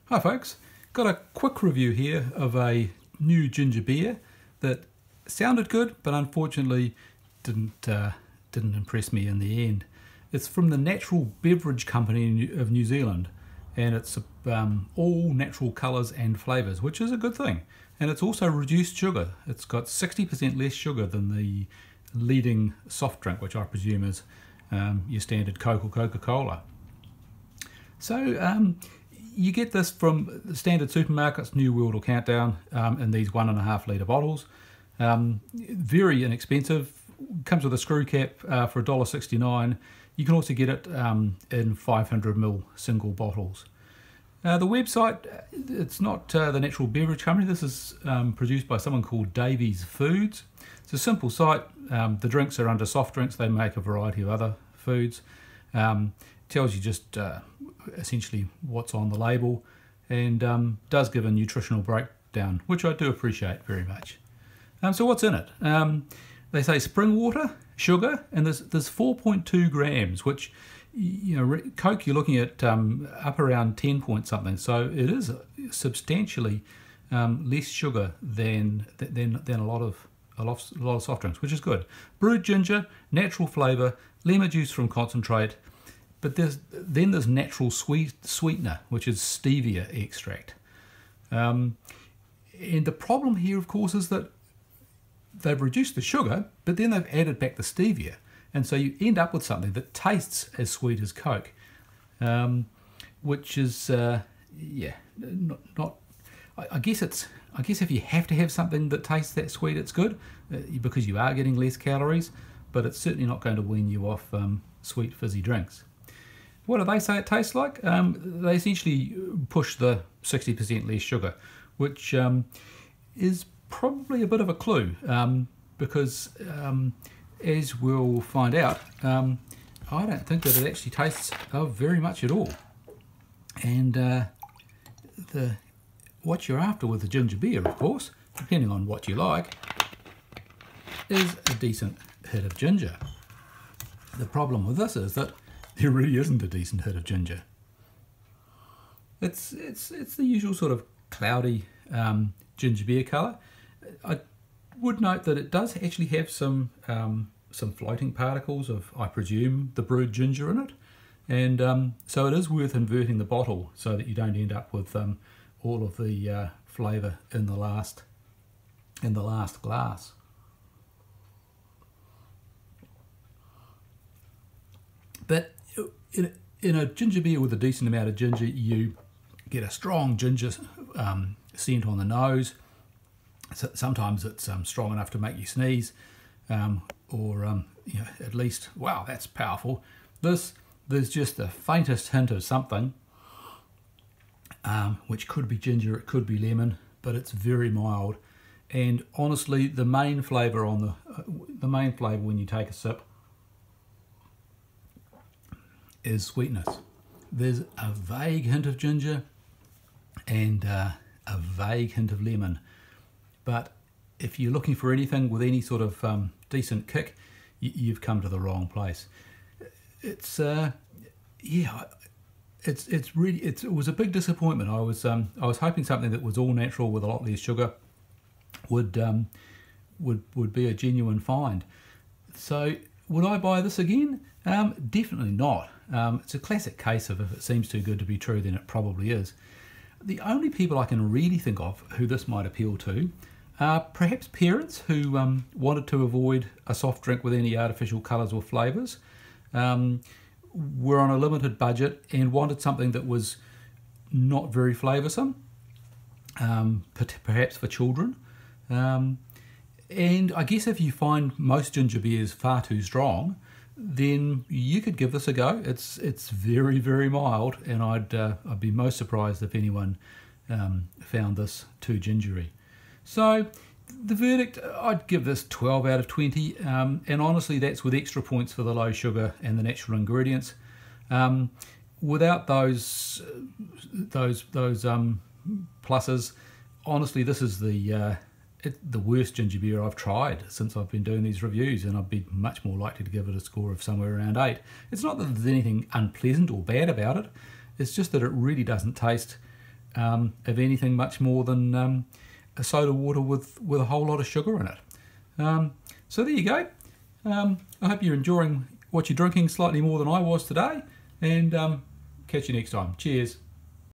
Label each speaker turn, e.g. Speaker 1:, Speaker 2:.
Speaker 1: Hi folks, got a quick review here of a new ginger beer that sounded good but unfortunately didn't impress me in the end. It's from the Natural Beverage Company of New Zealand, and it's all natural colours and flavours, which is a good thing. And it's also reduced sugar. It's got 60% less sugar than the leading soft drink, which I presume is your standard Coke or Coca-Cola. So you get this from the standard supermarkets, New World or Countdown, in these 1.5 litre bottles. Very inexpensive. Comes with a screw cap for $1.69. You can also get it in 500ml single bottles. The website, it's not the Natural Beverage Company. This is produced by someone called Davies Foods. It's a simple site. The drinks are under soft drinks. They make a variety of other foods. Tells you just essentially what's on the label, and does give a nutritional breakdown, which I do appreciate very much. So what's in it? They say spring water, sugar, and there's 4.2 grams, which, you know, Coke you're looking at up around 10 point something, so it is substantially less sugar than a lot of soft drinks, which is good. Brewed ginger, natural flavour, lemon juice from concentrate, but there's natural sweetener, which is stevia extract. And the problem here, of course, is that they've reduced the sugar, but then they've added back the stevia, and so you end up with something that tastes as sweet as Coke, which is not. I guess if you have to have something that tastes that sweet, it's good because you are getting less calories, but it's certainly not going to wean you off sweet fizzy drinks. What do they say it tastes like? They essentially push the 60% less sugar, which is probably a bit of a clue, because as we'll find out, I don't think that it actually tastes very much at all. And what you're after with the ginger beer, of course, depending on what you like, is a decent hit of ginger. The problem with this is that there really isn't a decent hit of ginger. It's the usual sort of cloudy ginger beer colour. I would note that it does actually have some floating particles of, I presume, the brewed ginger in it, and so it is worth inverting the bottle so that you don't end up with all of the flavour in the last glass. But in a ginger beer with a decent amount of ginger, you get a strong ginger scent on the nose. Sometimes it's strong enough to make you sneeze, or you know, at least, wow, that's powerful. There's just the faintest hint of something, which could be ginger, it could be lemon, but it's very mild. And honestly, the main flavour when you take a sip is sweetness. There's a vague hint of ginger and a vague hint of lemon, but if you're looking for anything with any sort of decent kick, you've come to the wrong place. It was a big disappointment. I was hoping something that was all natural with a lot less sugar would be a genuine find. So would I buy this again? Definitely not. It's a classic case of if it seems too good to be true, then it probably is. The only people I can really think of who this might appeal to are perhaps parents who wanted to avoid a soft drink with any artificial colours or flavours, were on a limited budget and wanted something that was not very flavoursome, perhaps for children. And I guess if you find most ginger beers far too strong, then you could give this a go. It's very, very mild, and I'd be most surprised if anyone found this too gingery. So the verdict, I'd give this 12 out of 20, and honestly that's with extra points for the low sugar and the natural ingredients. Without those pluses, honestly this is the worst ginger beer I've tried since I've been doing these reviews, and I'd be much more likely to give it a score of somewhere around 8. It's not that there's anything unpleasant or bad about it, it's just that it really doesn't taste of anything much more than a soda water with a whole lot of sugar in it. So there you go. I hope you're enjoying what you're drinking slightly more than I was today, and catch you next time. Cheers.